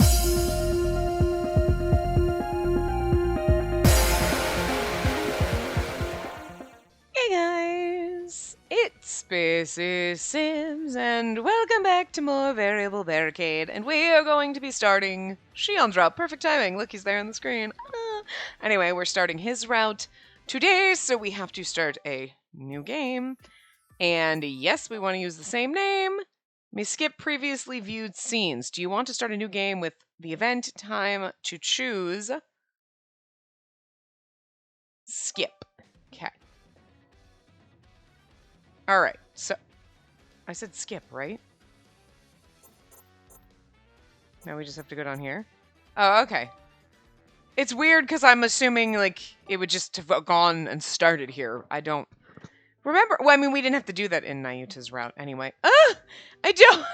Hey guys, it's Spacey Sims, and welcome back to more Variable Barricade. And we are going to be starting Shion's route. Perfect timing. Look, he's there on the screen. Anyway, we're starting his route today, so we have to start a new game. And yes, we want to use the same name. May skip previously viewed scenes. Do you want to start a new game with the event time to choose? Skip. Okay. All right. So I said skip, right? Now we just have to go down here. Oh, okay. It's weird because I'm assuming like it would just have gone and started here. I don't remember. Well, I mean, we didn't have to do that in Nayuta's route anyway. I don't.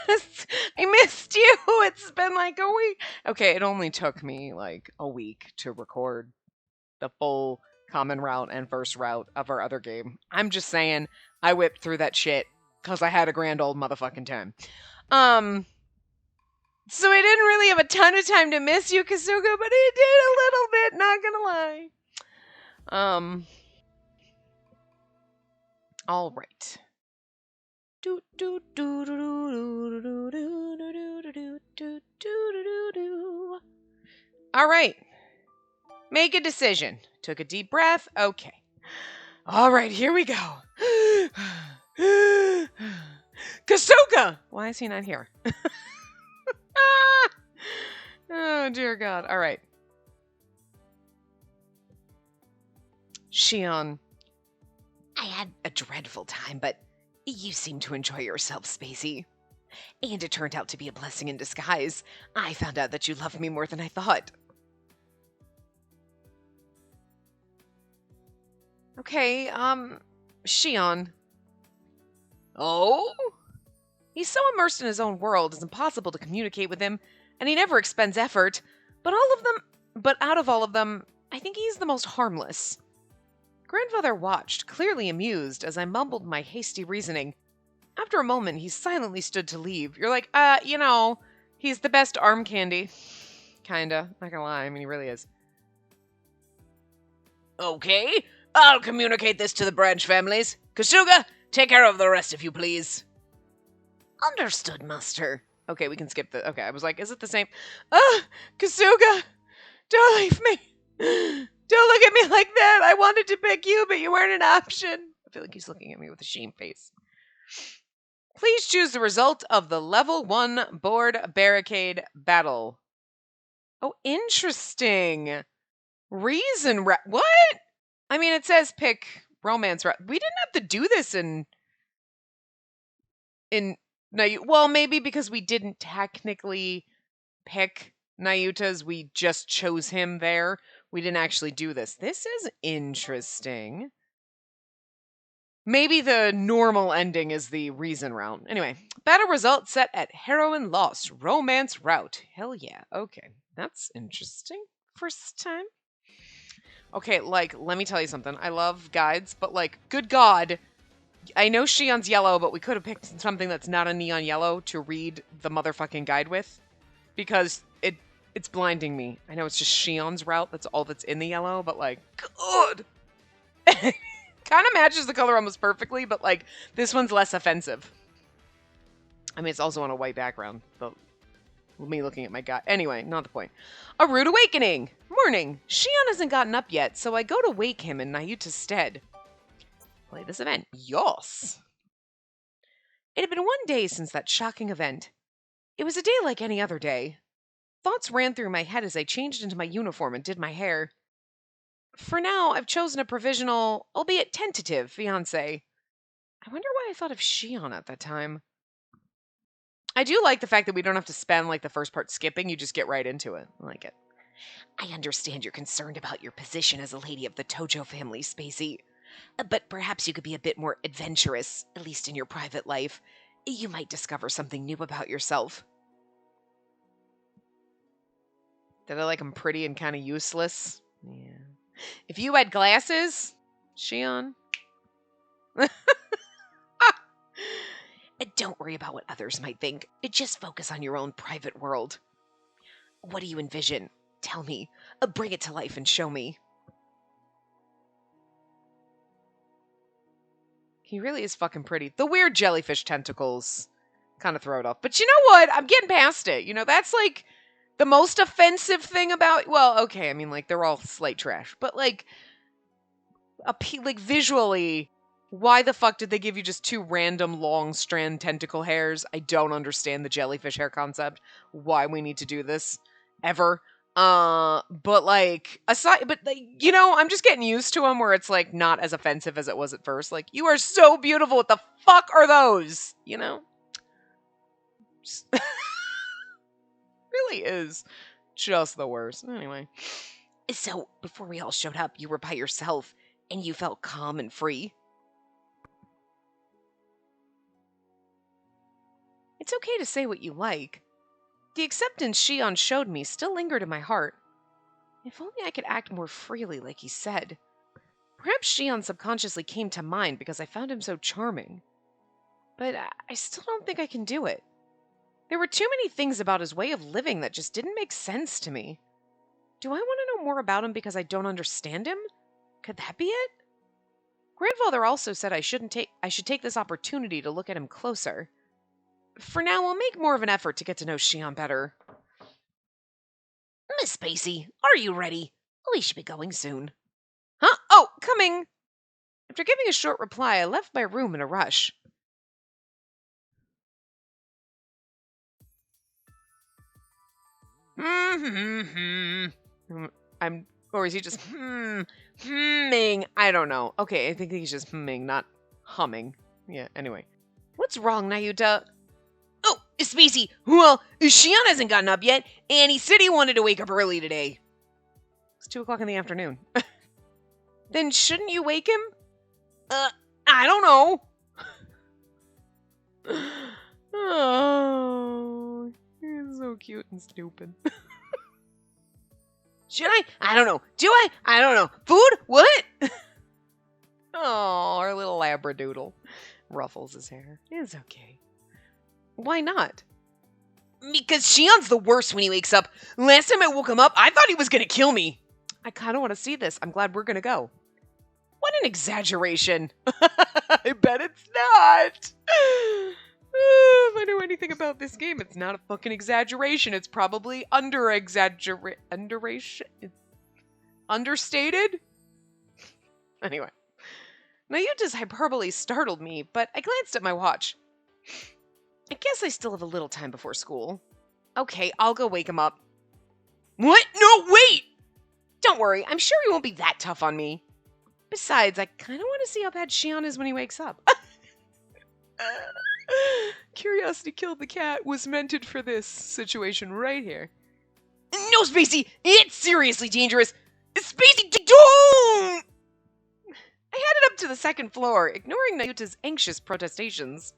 I missed you. It's been like a week. Okay, it only took me like a week to record the full common route and first route of our other game. I'm just saying, I whipped through that shit because I had a grand old motherfucking time. So I didn't really have a ton of time to miss you, Kasuga, but I did a little bit, not gonna lie. All right. All right. Make a decision. Took a deep breath. Okay. All right, here we go. Kasuga! Why is he not here? Oh, dear God. All right. Shion. I had a dreadful time, but you seem to enjoy yourself, Spacey. And it turned out to be a blessing in disguise. I found out that you loved me more than I thought. Okay, Shion. Oh? He's so immersed in his own world, it's impossible to communicate with him, and he never expends effort. But out of all of them, I think he's the most harmless. Grandfather watched, clearly amused, as I mumbled my hasty reasoning. After a moment, he silently stood to leave. You're like, he's the best arm candy. Kinda, not gonna lie, I mean, he really is. Okay, I'll communicate this to the branch families. Kasuga, take care of the rest if you please. Understood, Master. Okay, we can skip the... Okay, I was like, is it the same? Kasuga! Don't leave me! Don't look at me like that! I wanted to pick you, but you weren't an option. I feel like he's looking at me with a shame face. Please choose the result of the level 1 board barricade battle. Oh, interesting. What? I mean, it says pick romance route. We didn't have to do this in well, maybe because we didn't technically pick Nayuta's, we just chose him there. We didn't actually do this. This is interesting. Maybe the normal ending is the reason route. Anyway, battle result set at heroine lost, romance route. Hell yeah. Okay, that's interesting. First time. Okay, like, let me tell you something. I love guides, but like, good God. I know Shion's yellow, but we could have picked something that's not a neon yellow to read the motherfucking guide with. Because it's blinding me. I know it's just Shion's route, that's all that's in the yellow, but like, good! Kind of matches the color almost perfectly, but like, this one's less offensive. I mean, it's also on a white background, but me looking at my guide. Anyway, not the point. A rude awakening! Morning! Shion hasn't gotten up yet, so I go to wake him in Nayuta's stead. Play this event. Yos! It had been 1 day since that shocking event. It was a day like any other day. Thoughts ran through my head as I changed into my uniform and did my hair. For now, I've chosen a provisional, albeit tentative, fiancé. I wonder why I thought of Shion at that time. I do like the fact that we don't have to spend like the first part skipping, you just get right into it. I like it. I understand you're concerned about your position as a lady of the Tojo family, Spacey. But perhaps you could be a bit more adventurous, at least in your private life. You might discover something new about yourself. Did I like him pretty and kind of useless? Yeah. If you had glasses, Shion. Don't worry about what others might think. Just focus on your own private world. What do you envision? Tell me. Bring it to life and show me. He really is fucking pretty. The weird jellyfish tentacles kind of throw it off. But you know what? I'm getting past it. You know, that's like the most offensive thing about... Well, okay, I mean, like, they're all slight trash. But, like, visually, why the fuck did they give you just two random long strand tentacle hairs? I don't understand the jellyfish hair concept. Why we need to do this ever. But like aside, but like, you know, I'm just getting used to them where it's like not as offensive as it was at first. Like, you are so beautiful. What the fuck are those? You know, really is just the worst. Anyway, so before we all showed up, you were by yourself and you felt calm and free. It's okay to say what you like. The acceptance Shion showed me still lingered in my heart. If only I could act more freely like he said. Perhaps Shion subconsciously came to mind because I found him so charming. But I still don't think I can do it. There were too many things about his way of living that just didn't make sense to me. Do I want to know more about him because I don't understand him? Could that be it? Grandfather also said I should take this opportunity to look at him closer. For now, I'll make more of an effort to get to know Shion better. Miss Spacey, are you ready? We should be going soon. Huh? Oh, coming! After giving a short reply, I left my room in a rush. Or is he just humming? I don't know. Okay, I think he's just humming, not humming. Yeah, anyway. What's wrong, Nayuta? Oh, Spacey. Well, Shion hasn't gotten up yet, and he said he wanted to wake up early today. It's 2 o'clock in the afternoon. Then shouldn't you wake him? I don't know. Oh, he's so cute and stupid. Should I? I don't know. Do I? I don't know. Food? What? Oh, our little labradoodle ruffles his hair. It's okay. Why not? Because Shion's the worst when he wakes up. Last time I woke him up, I thought he was going to kill me. I kind of want to see this. I'm glad we're going to go. What an exaggeration. I bet it's not. If I know anything about this game, it's not a fucking exaggeration. It's probably understated? Anyway. Nayuta's hyperbole startled me, but I glanced at my watch. I guess I still have a little time before school. Okay, I'll go wake him up. What? No, wait! Don't worry, I'm sure he won't be that tough on me. Besides, I kind of want to see how bad Shion is when he wakes up. Curiosity killed the cat was meant for this situation right here. No, Spacey! It's seriously dangerous! Spacey, don't! I headed up to the second floor, ignoring Nayuta's anxious protestations.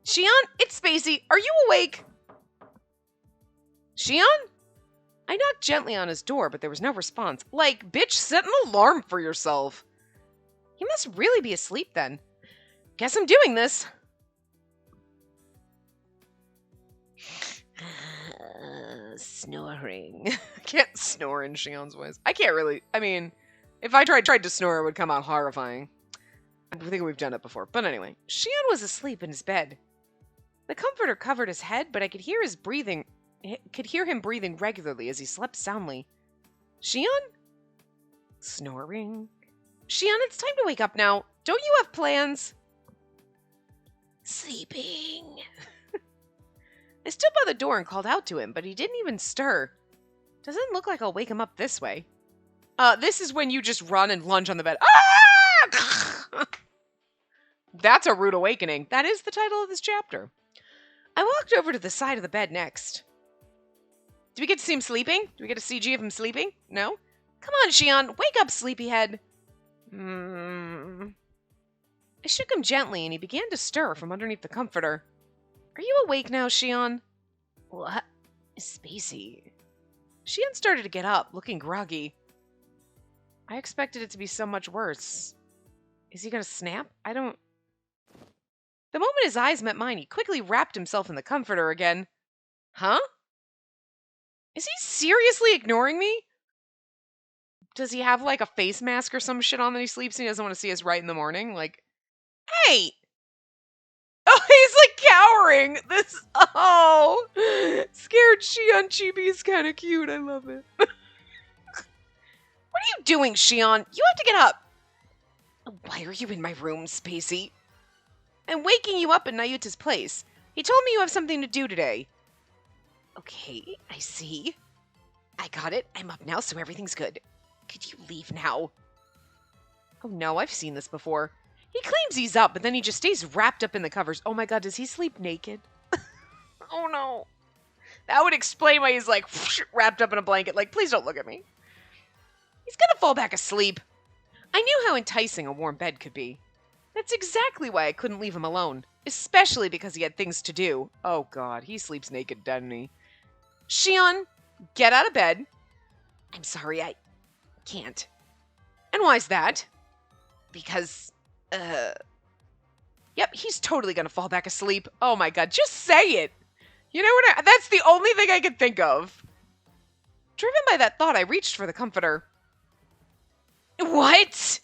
Shion, it's Spacey. Are you awake? Shion? I knocked gently on his door, but there was no response. Like, bitch, set an alarm for yourself. He must really be asleep then. Guess I'm doing this. Snoring. I can't snore in Shion's voice. I can't really. I mean, if I tried to snore, it would come out horrifying. I think we've done it before. But anyway, Shion was asleep in his bed. The comforter covered his head, but I could hear him breathing regularly as he slept soundly. Shion? Snoring. Shion, it's time to wake up now. Don't you have plans? Sleeping. I stood by the door and called out to him, but he didn't even stir. Doesn't look like I'll wake him up this way. This is when you just run and lunge on the bed. Ah! That's a rude awakening. That is the title of this chapter. I walked over to the side of the bed next. Do we get to see him sleeping? Do we get a CG of him sleeping? No? Come on, Shion. Wake up, sleepyhead. I shook him gently, and he began to stir from underneath the comforter. Are you awake now, Shion? What? Spacey. Shion started to get up, looking groggy. I expected it to be so much worse. Is he gonna snap? I don't... The moment his eyes met mine, he quickly wrapped himself in the comforter again. Huh? Is he seriously ignoring me? Does he have like a face mask or some shit on that he sleeps and he doesn't want to see us right in the morning? Like, hey! Oh, he's like cowering. Scared Shion Chibi is kind of cute. I love it. What are you doing, Shion? You have to get up. Why are you in my room, Spacey? I'm waking you up in Nayuta's place. He told me you have something to do today. Okay, I see. I got it. I'm up now, so everything's good. Could you leave now? Oh no, I've seen this before. He claims he's up, but then he just stays wrapped up in the covers. Oh my god, does he sleep naked? Oh no. That would explain why he's like wrapped up in a blanket. Like, please don't look at me. He's gonna fall back asleep. I knew how enticing a warm bed could be. That's exactly why I couldn't leave him alone. Especially because he had things to do. Oh god, he sleeps naked, doesn't he? Shion, get out of bed. I'm sorry, I can't. And why's that? Because, yep, he's totally gonna fall back asleep. Oh my god, just say it. You know what? That's the only thing I could think of. Driven by that thought, I reached for the comforter. What?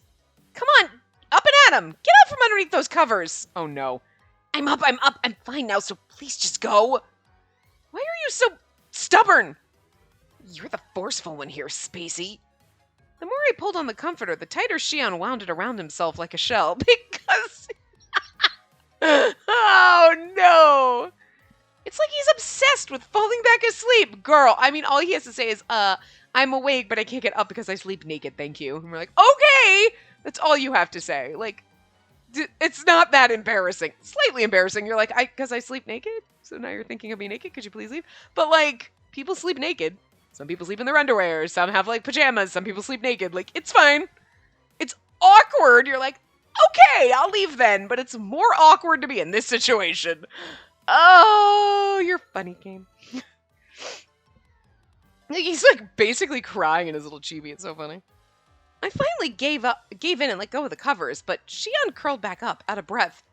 Come on, up and at him. Get out from underneath those covers. Oh no. I'm up. I'm fine now, so please just go. Why are you so stubborn? You're the forceful one here, Spacey. The more I pulled on the comforter, the tighter Shion wound it around himself like a shell, because... Oh, no! It's like he's obsessed with falling back asleep. Girl, I mean, all he has to say is, I'm awake, but I can't get up because I sleep naked, thank you. And we're like, okay! That's all you have to say. Like, it's not that embarrassing. Slightly embarrassing. You're like, because I sleep naked? So now you're thinking of me naked? Could you please leave? But, like, people sleep naked. Some people sleep in their underwear. Some have, like, pajamas. Some people sleep naked. Like, it's fine. It's awkward. You're like, okay, I'll leave then. But it's more awkward to be in this situation. Oh, you're funny, Game. He's, like, basically crying in his little chibi. It's so funny. I finally gave in and let go of the covers, but Shion curled back up, out of breath.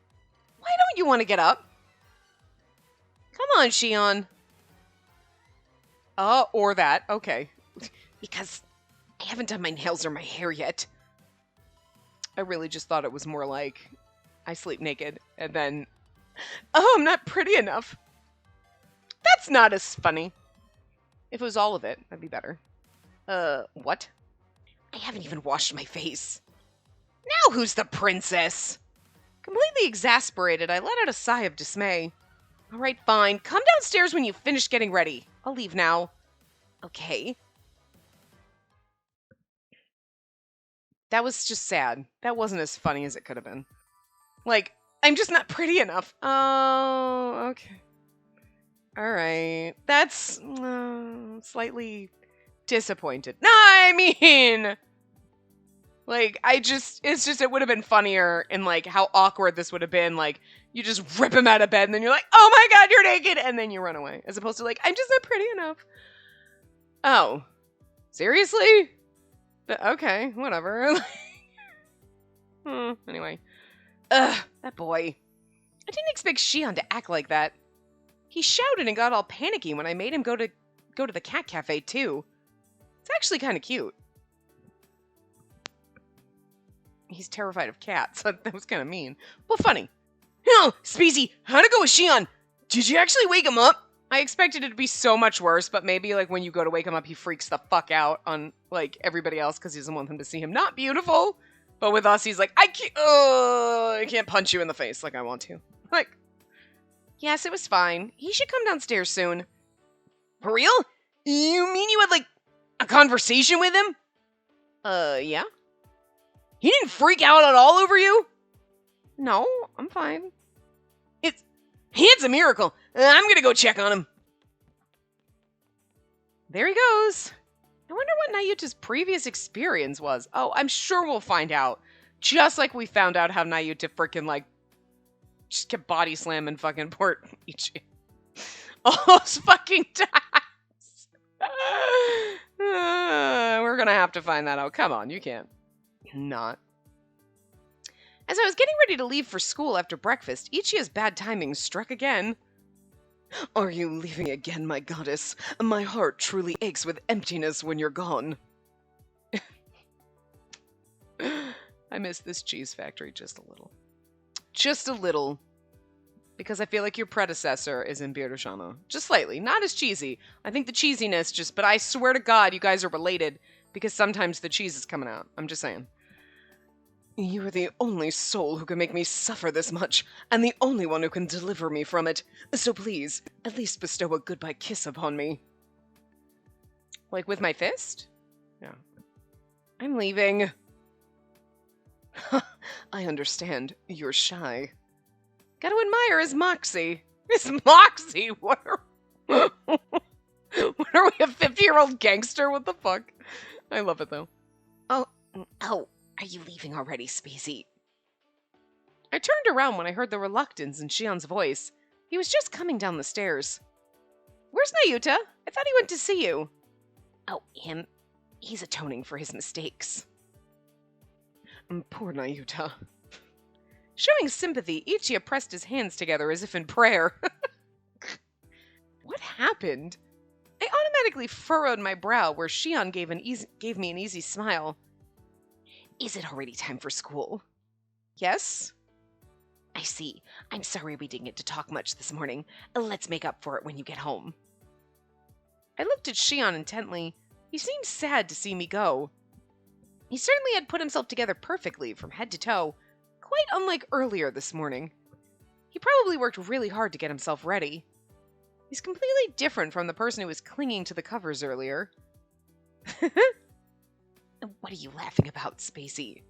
Why don't you want to get up? Come on, Shion. Or that. Okay. Because I haven't done my nails or my hair yet. I really just thought it was more like I sleep naked and then, oh, I'm not pretty enough. That's not as funny. If it was all of it, that'd be better. What? I haven't even washed my face. Now who's the princess? Completely exasperated, I let out a sigh of dismay. All right, fine. Come downstairs when you've finished getting ready. I'll leave now. Okay. That was just sad. That wasn't as funny as it could have been. Like, I'm just not pretty enough. Oh, okay. All right. That's slightly disappointed. No, I mean... Like, it would have been funnier in, like, how awkward this would have been. Like, you just rip him out of bed and then you're like, oh my god, you're naked! And then you run away. As opposed to, like, I'm just not pretty enough. Oh. Seriously? Okay, whatever. Anyway. That boy. I didn't expect Shion to act like that. He shouted and got all panicky when I made him go to the cat cafe, too. It's actually kind of cute. He's terrified of cats. That was kind of mean. Well, funny. No, Spacey, how'd it go with Shion? Did you actually wake him up? I expected it to be so much worse, but maybe, like, when you go to wake him up, he freaks the fuck out on, like, everybody else because he doesn't want them to see him not beautiful. But with us, he's like, I can't punch you in the face like I want to. Like, yes, it was fine. He should come downstairs soon. For real? You mean you had, like, a conversation with him? Yeah. He didn't freak out at all over you? No, I'm fine. It's a miracle. I'm gonna go check on him. There he goes. I wonder what Nayuta's previous experience was. Oh, I'm sure we'll find out. Just like we found out how Nayuta freaking, like, just kept body slamming fucking poor Ichi. All those fucking times. We're gonna have to find that out. Come on, you can't. Not. As I was getting ready to leave for school after breakfast, Ichia's bad timing struck again. Are you leaving again, my goddess? My heart truly aches with emptiness when you're gone. I miss this cheese factory just a little. Just a little. Because I feel like your predecessor is in Beardashana. Just slightly. Not as cheesy. I think the cheesiness just... But I swear to God, you guys are related. Because sometimes the cheese is coming out. I'm just saying. You are the only soul who can make me suffer this much, and the only one who can deliver me from it. So please, at least bestow a goodbye kiss upon me. Like with my fist? Yeah. I'm leaving. I understand. You're shy. Gotta admire his moxie. His moxie? What are we, a 50-year-old gangster? What the fuck? I love it, though. Oh, are you leaving already, Spacey? I turned around when I heard the reluctance in Shion's voice. He was just coming down the stairs. Where's Nayuta? I thought he went to see you. Oh, him. He's atoning for his mistakes. Poor Nayuta. Showing sympathy, Ichiya pressed his hands together as if in prayer. What happened? I automatically furrowed my brow where Shion gave me an easy smile. Is it already time for school? Yes? I see. I'm sorry we didn't get to talk much this morning. Let's make up for it when you get home. I looked at Shion intently. He seemed sad to see me go. He certainly had put himself together perfectly from head to toe, quite unlike earlier this morning. He probably worked really hard to get himself ready. He's completely different from the person who was clinging to the covers earlier. What are you laughing about, Spacey?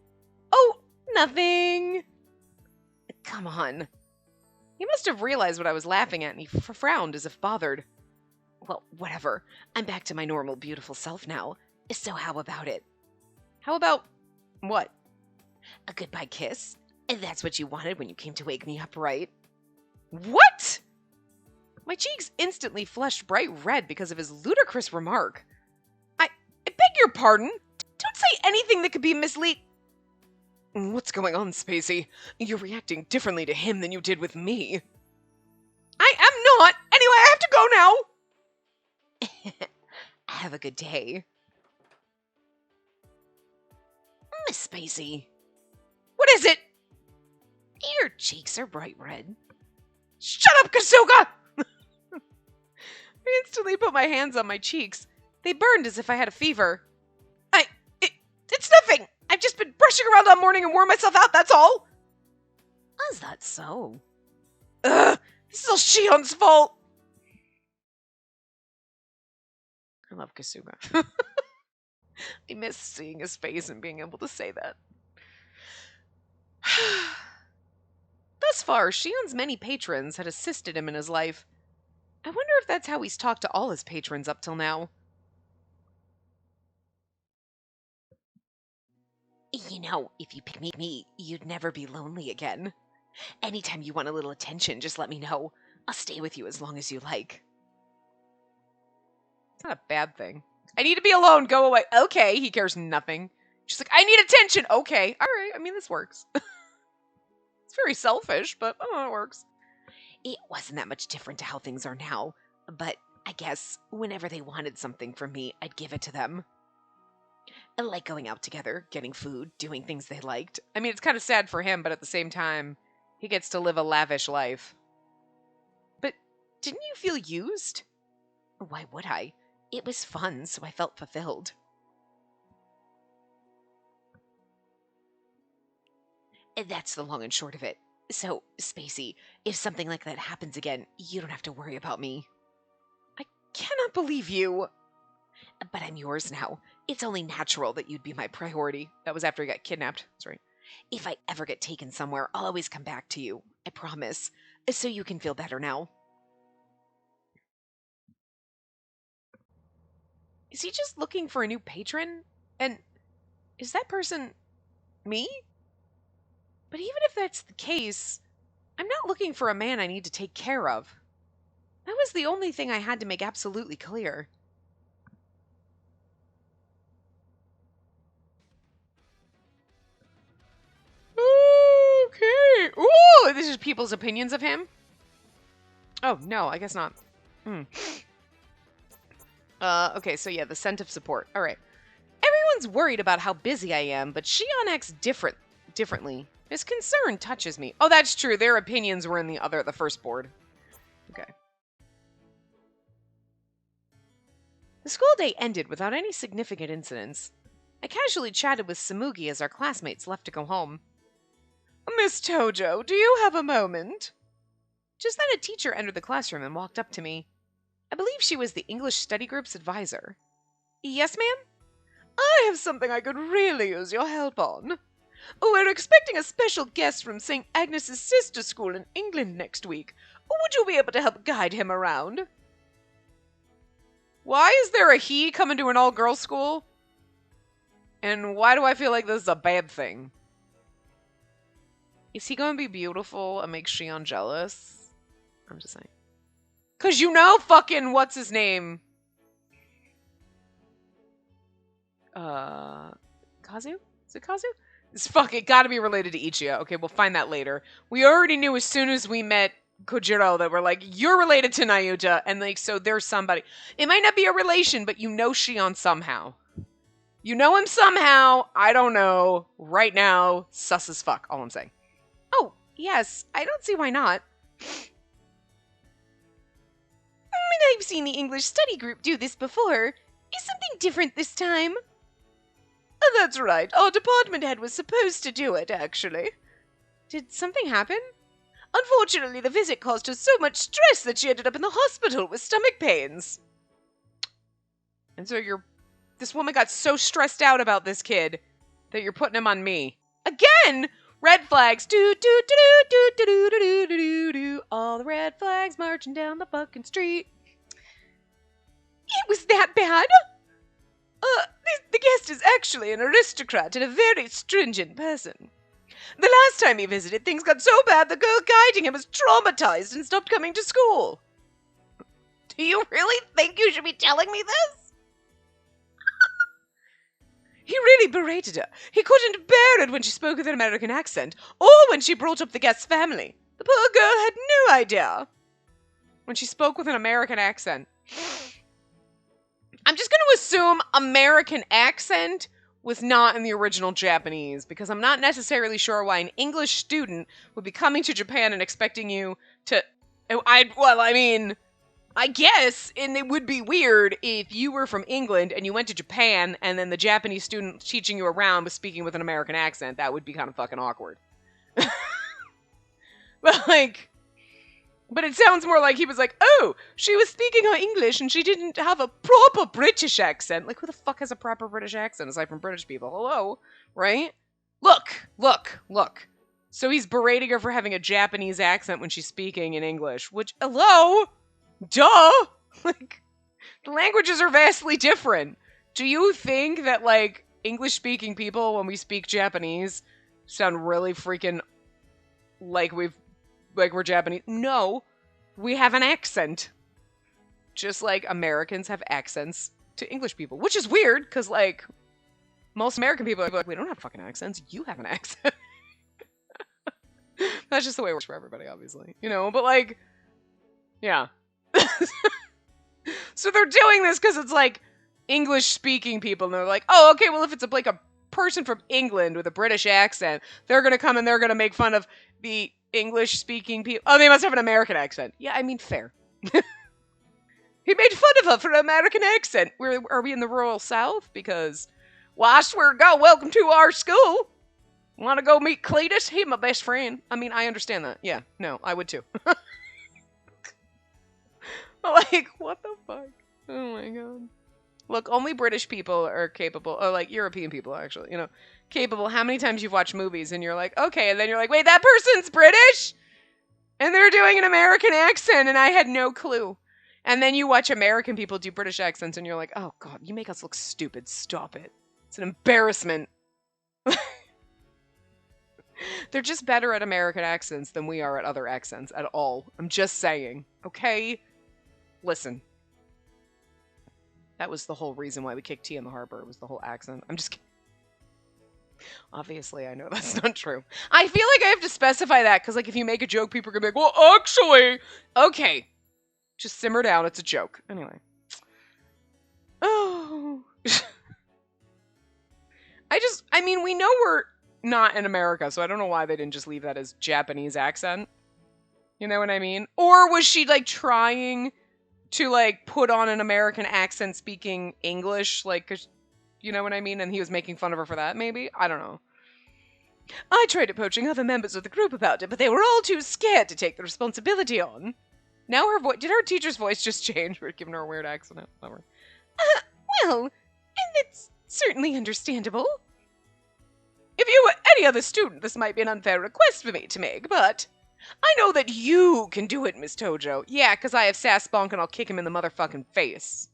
Oh, nothing! Come on. He must have realized what I was laughing at, and he frowned as if bothered. Well, whatever. I'm back to my normal, beautiful self now. So how about it? How about what? A goodbye kiss? And that's what you wanted when you came to wake me up, right? What? My cheeks instantly flushed bright red because of his ludicrous remark. I beg your pardon? Don't say anything that could be mislead. What's going on, Spacey? You're reacting differently to him than you did with me. I am not! Anyway, I have to go now! Have a good day. Miss Spacey. What is it? Your cheeks are bright red. Shut up, Kasuga! I instantly put my hands on my cheeks. They burned as if I had a fever. It's nothing! I've just been brushing around all morning and worn myself out, that's all! Is that so? Ugh! This is all Shion's fault! I love Kasuga. I miss seeing his face and being able to say that. Thus far, Shion's many patrons had assisted him in his life. I wonder if that's how he's talked to all his patrons up till now. You know, if you pick me, you'd never be lonely again. Anytime you want a little attention, just let me know. I'll stay with you as long as you like. It's not a bad thing. I need to be alone. Go away. Okay, he cares nothing. She's like, I need attention. Okay, all right. I mean, this works. It's very selfish, but oh, it works. It wasn't that much different to how things are now, but I guess whenever they wanted something from me, I'd give it to them. I like going out together, getting food, doing things they liked. I mean, it's kind of sad for him, but at the same time, he gets to live a lavish life. But didn't you feel used? Why would I? It was fun, so I felt fulfilled. And that's the long and short of it. So, Spacey, if something like that happens again, you don't have to worry about me. I cannot believe you. But I'm yours now. It's only natural that you'd be my priority. That was after he got kidnapped. Sorry. If I ever get taken somewhere, I'll always come back to you. I promise. So you can feel better now. Is he just looking for a new patron? And is that person me? But even if that's the case, I'm not looking for a man I need to take care of. That was the only thing I had to make absolutely clear. Ooh, this is people's opinions of him? Oh, no, I guess not. Okay, so yeah, the scent of support. All right. Everyone's worried about how busy I am, but Shion acts differently. His concern touches me. Oh, that's true. Their opinions were in the first board. Okay. The school day ended without any significant incidents. I casually chatted with Samugi as our classmates left to go home. Miss Tojo, do you have a moment? Just then a teacher entered the classroom and walked up to me. I believe she was the English study group's advisor. Yes, ma'am? I have something I could really use your help on. We're expecting a special guest from St. Agnes's sister school in England next week. Would you be able to help guide him around? Why is there a he coming to an all-girls school? And why do I feel like this is a bad thing? Is he going to be beautiful and make Shion jealous? I'm just saying. Because you know fucking what's his name? Kazu? Is it Kazu? It's fucking gotta be related to Ichigo. Okay, we'll find that later. We already knew as soon as we met Kojiro that we're like, you're related to Nayuta, and like, so there's somebody. It might not be a relation, but you know Shion somehow. You know him somehow. I don't know. Right now, sus as fuck, all I'm saying. Oh, yes. I don't see why not. I've seen the English study group do this before. Is something different this time? That's right. Our department head was supposed to do it, actually. Did something happen? Unfortunately, the visit caused her so much stress that she ended up in the hospital with stomach pains. And so this woman got so stressed out about this kid that you're putting him on me. Again! Red flags. Do, do, do, do, do, do, do, do, do, do. All the red flags marching down the fucking street. It was that bad? The guest is actually an aristocrat and a very stringent person. The last time he visited, things got so bad the girl guiding him was traumatized and stopped coming to school. Do you really think you should be telling me this? He really berated her. He couldn't bear it when she spoke with an American accent, or when she brought up the guest's family. The poor girl had no idea. When she spoke with an American accent. I'm just going to assume American accent was not in the original Japanese, because I'm not necessarily sure why an English student would be coming to Japan and expecting you to... I guess, and it would be weird if you were from England and you went to Japan and then the Japanese student teaching you around was speaking with an American accent. That would be kind of fucking awkward. But it sounds more like he was like, oh, she was speaking her English and she didn't have a proper British accent. Like, who the fuck has a proper British accent aside from British people? Hello? Right? Look. So he's berating her for having a Japanese accent when she's speaking in English, which, hello? Duh! Like, the languages are vastly different. Do you think that, like, English-speaking people, when we speak Japanese, sound really freaking like we're Japanese? No. We have an accent. Just like Americans have accents to English people. Which is weird, because, like, most American people are like, we don't have fucking accents. You have an accent. That's just the way it works for everybody, obviously. You know, but, like, yeah. So they're doing this because it's, like, English-speaking people, and they're like, oh, okay, well, if it's a person from England with a British accent, they're gonna come and they're gonna make fun of the English-speaking people. Oh, they must have an American accent. Yeah, I mean, fair. He made fun of her for an American accent. Are we in the rural South? Because, well, I swear to God, welcome to our school. Want to go meet Cletus? He's my best friend. I mean, I understand that. Yeah, no, I would too. Like, what the fuck? Oh my God. Look, only British people are capable, or like European people actually, you know, capable. How many times you've watched movies and you're like, okay, and then you're like, wait, that person's British? And they're doing an American accent and I had no clue. And then you watch American people do British accents and you're like, oh God, you make us look stupid. Stop it. It's an embarrassment. They're just better at American accents than we are at other accents at all. I'm just saying, okay? Listen. That was the whole reason why we kicked tea in the harbor. It was the whole accent. I'm just kidding. Obviously, I know that's not true. I feel like I have to specify that because, like, if you make a joke, people are gonna be like, "Well, actually, okay, just simmer down. It's a joke." Anyway. Oh. I mean, we know we're not in America, so I don't know why they didn't just leave that as Japanese accent. You know what I mean? Or was she, like, trying to, like, put on an American accent speaking English? Like, 'cause, you know what I mean? And he was making fun of her for that, maybe? I don't know. I tried approaching other members of the group about it, but they were all too scared to take the responsibility on. Now her voice... Did her teacher's voice just change? We're giving her a weird accent. Whatever. Well, and it's certainly understandable. If you were any other student, this might be an unfair request for me to make, but I know that you can do it, Miss Tojo. Yeah, because I have Sass Bonk and I'll kick him in the motherfucking face.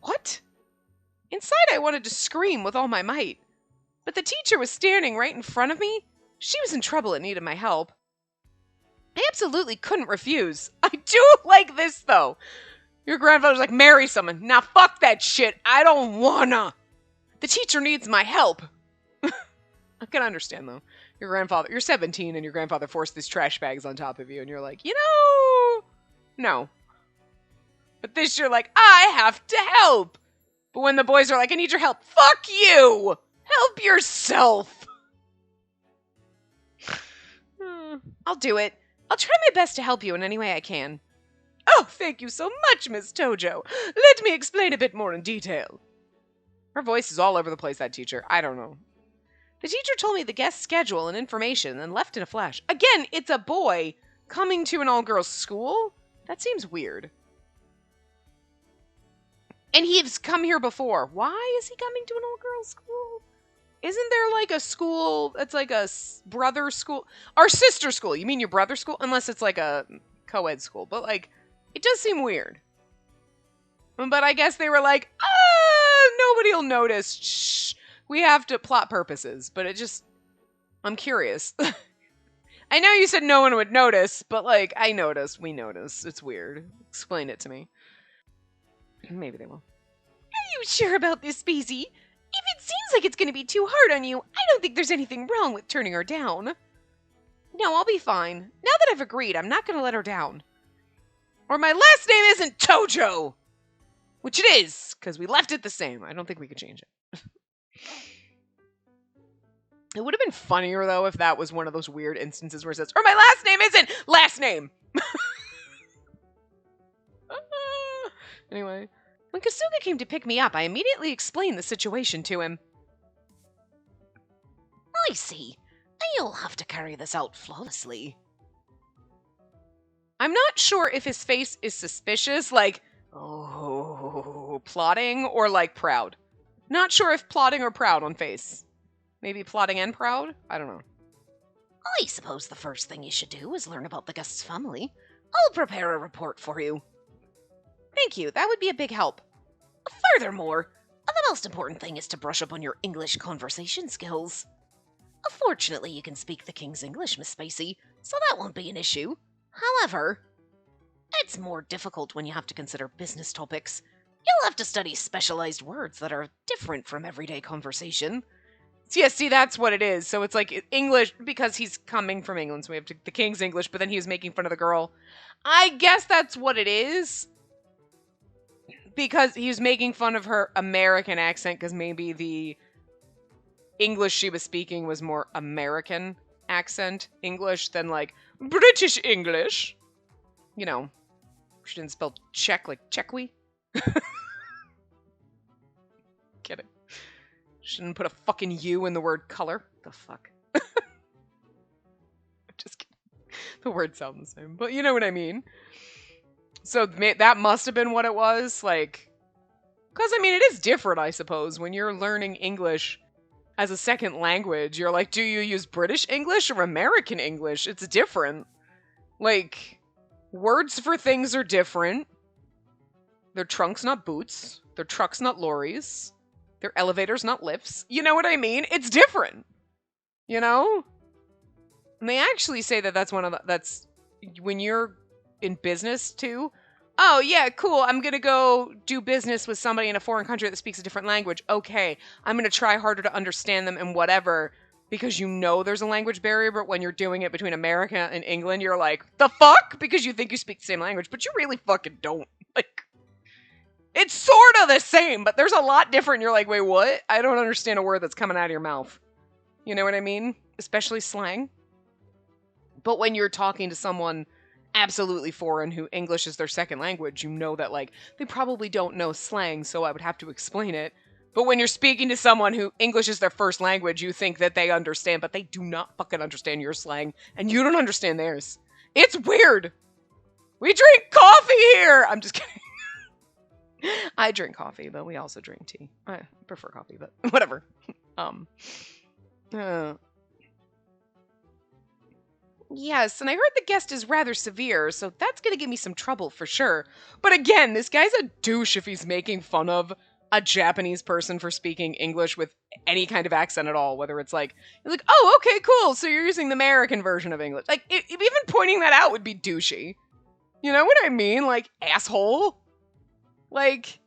What? Inside, I wanted to scream with all my might. But the teacher was standing right in front of me. She was in trouble and needed my help. I absolutely couldn't refuse. I do like this, though. Your grandfather's like, marry someone. Now fuck that shit. I don't wanna. The teacher needs my help. I can understand, though. Your grandfather, you're 17 and your grandfather forced these trash bags on top of you and you're like, no. But this, you're like, I have to help. But when the boys are like, I need your help. Fuck you. Help yourself. I'll do it. I'll try my best to help you in any way I can. Oh, thank you so much, Miss Tojo. Let me explain a bit more in detail. Her voice is all over the place, that teacher. I don't know. The teacher told me the guest schedule and information and left in a flash. Again, it's a boy coming to an all-girls school? That seems weird. And he's come here before. Why is he coming to an all-girls school? Isn't there like a school that's like a brother school? Our sister school. You mean your brother's school? Unless it's like a co-ed school. But like, it does seem weird. But I guess they were like, nobody will notice. Shh. We have to plot purposes. But it just, I'm curious. I know you said no one would notice, but like, I noticed. We noticed. It's weird. Explain it to me. Maybe they will. Are you sure about this, Spacey? If it seems like it's going to be too hard on you, I don't think there's anything wrong with turning her down. No, I'll be fine. Now that I've agreed, I'm not going to let her down. Or my last name isn't Tojo! Which it is, because we left it the same. I don't think we could change it. It would have been funnier, though, if that was one of those weird instances where it says, or my last name isn't last name! Anyway. When Kasuga came to pick me up, I immediately explained the situation to him. I see. You'll have to carry this out flawlessly. I'm not sure if his face is suspicious, like, oh, plotting, or like proud. Not sure if plotting or proud on face. Maybe plotting and proud? I don't know. I suppose the first thing you should do is learn about the guest's family. I'll prepare a report for you. Thank you, that would be a big help. Furthermore, the most important thing is to brush up on your English conversation skills. Fortunately, you can speak the King's English, Miss Spacey, so that won't be an issue. However, it's more difficult when you have to consider business topics. You'll have to study specialized words that are different from everyday conversation. So yeah, see, that's what it is. So it's like English, because he's coming from England, so we have the King's English, but then he was making fun of the girl. I guess that's what it is. Because he was making fun of her American accent, because maybe the English she was speaking was more American accent English than, like, British English. You know, she didn't spell Czech like Czechwy. Kidding. She didn't put a fucking U in the word color. The fuck? I'm just kidding. The words sound the same, but you know what I mean. So that must have been what it was, like, because, I mean, it is different, I suppose, when you're learning English as a second language. You're like, do you use British English or American English? It's different. Like, words for things are different. They're trunks, not boots. They're trucks, not lorries. They're elevators, not lifts. You know what I mean? It's different. You know? And they actually say that that's one of the, that's, when you're in business too, Oh, yeah, cool. I'm going to go do business with somebody in a foreign country that speaks a different language. Okay, I'm going to try harder to understand them and whatever, because you know there's a language barrier, but when you're doing it between America and England, you're like, the fuck? Because you think you speak the same language, but you really fucking don't. Like, it's sort of the same, but there's a lot different. You're like, wait, what? I don't understand a word that's coming out of your mouth. You know what I mean? Especially slang. But when you're talking to someone absolutely foreign who English is their second language, you know that, like, they probably don't know slang, so I would have to explain it. But when you're speaking to someone who English is their first language, you think that they understand, but they do not fucking understand your slang, and you don't understand theirs. It's weird. We drink coffee here! I'm just kidding. I drink coffee, but we also drink tea. I prefer coffee, but whatever. Yes, and I heard the guest is rather severe, so that's gonna give me some trouble for sure. But again, this guy's a douche if he's making fun of a Japanese person for speaking English with any kind of accent at all, whether it's like, oh, okay, cool, so you're using the American version of English. Like, even pointing that out would be douchey. You know what I mean? Like, asshole? Like,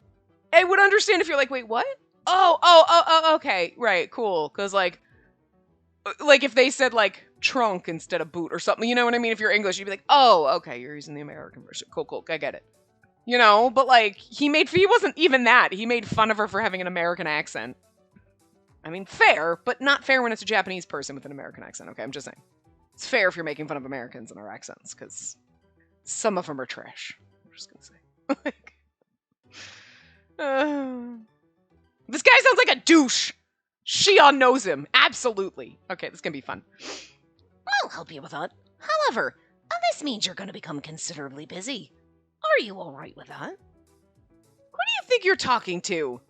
I would understand if you're like, wait, what? Oh, okay, right, cool. Because, like, if they said, like, trunk instead of boot or something, you know what I mean? If you're English, you'd be like, oh, okay, you're using the American version. Cool, I get it. You know, but, like, he wasn't even that. He made fun of her for having an American accent. I mean, fair, but not fair when it's a Japanese person with an American accent, okay? I'm just saying. It's fair if you're making fun of Americans and our accents, because some of them are trash. I'm just gonna say. Like, this guy sounds like a douche. Shion knows him. Absolutely. Okay, this is gonna be fun. I'll help you with that. However, this means you're going to become considerably busy. Are you alright with that? Who do you think you're talking to?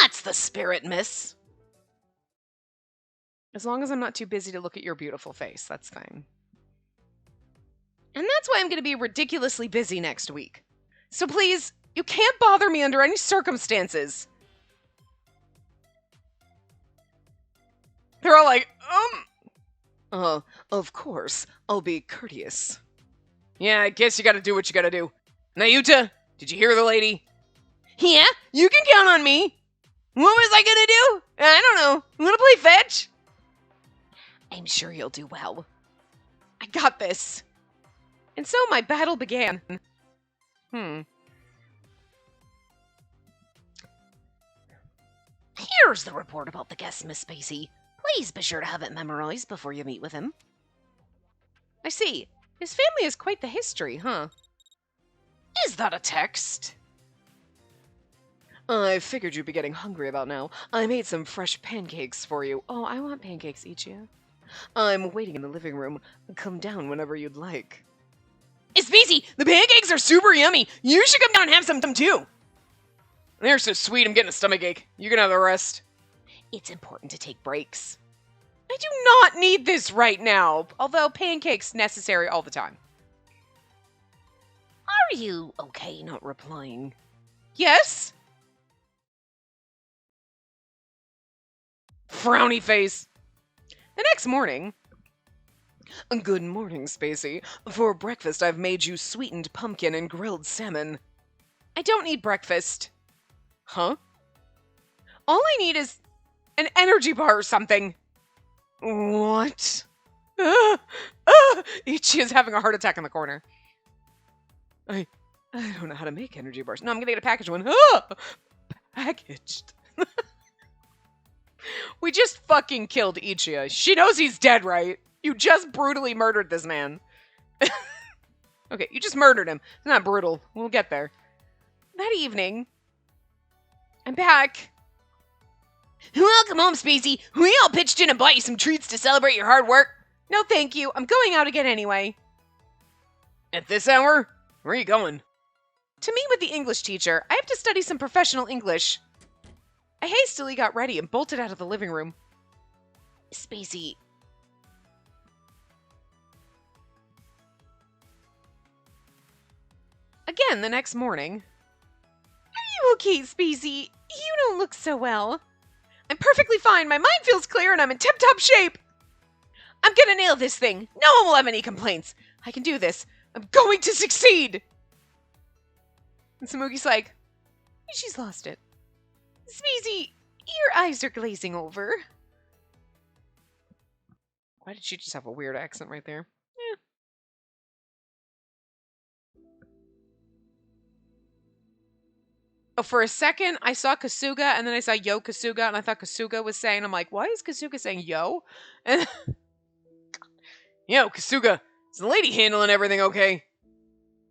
That's the spirit, miss. As long as I'm not too busy to look at your beautiful face, that's fine. And that's why I'm going to be ridiculously busy next week. So please, you can't bother me under any circumstances. They're all like, of course, I'll be courteous. Yeah, I guess you gotta do what you gotta do. Nayuta, did you hear the lady? Yeah, you can count on me. What was I gonna do? I don't know. Wanna play fetch? I'm sure you'll do well. I got this. And so my battle began. Here's the report about the guest, Miss Spacey. Please be sure to have it memorized before you meet with him. I see. His family has quite the history, huh? Is that a text? I figured you'd be getting hungry about now. I made some fresh pancakes for you. Oh, I want pancakes, Ichia. I'm waiting in the living room. Come down whenever you'd like. Spacey, the pancakes are super yummy. You should come down and have some too. They're so sweet, I'm getting a stomachache. You can have the rest. It's important to take breaks. I do not need this right now, although pancakes necessary all the time. Are you okay not replying? Yes? Frowny face. The next morning. Good morning, Spacey. For breakfast, I've made you sweetened pumpkin and grilled salmon. I don't need breakfast. Huh? All I need is an energy bar or something. What? Ichi is having a heart attack in the corner. I don't know how to make energy bars. No, I'm gonna get a packaged one. Packaged. We just fucking killed Ichia. She knows he's dead, right? You just brutally murdered this man. Okay, you just murdered him. It's not brutal. We'll get there. That evening, I'm back. Welcome home, Spacey. We all pitched in and bought you some treats to celebrate your hard work. No, thank you. I'm going out again anyway. At this hour? Where are you going? To meet with the English teacher. I have to study some professional English. I hastily got ready and bolted out of the living room. Spacey. Again the next morning. Are you okay, Spacey? You don't look so well. I'm perfectly fine. My mind feels clear and I'm in tip-top shape. I'm gonna nail this thing. No one will have any complaints. I can do this. I'm going to succeed. And Samugi's like, she's lost it. Spacey, your eyes are glazing over. Why did she just have a weird accent right there? Eh. Oh, for a second, I saw Kasuga, and then I saw Yo Kasuga, and I thought Kasuga was saying, I'm like, why is Kasuga saying yo? And yo, Kasuga, is the lady handling everything okay?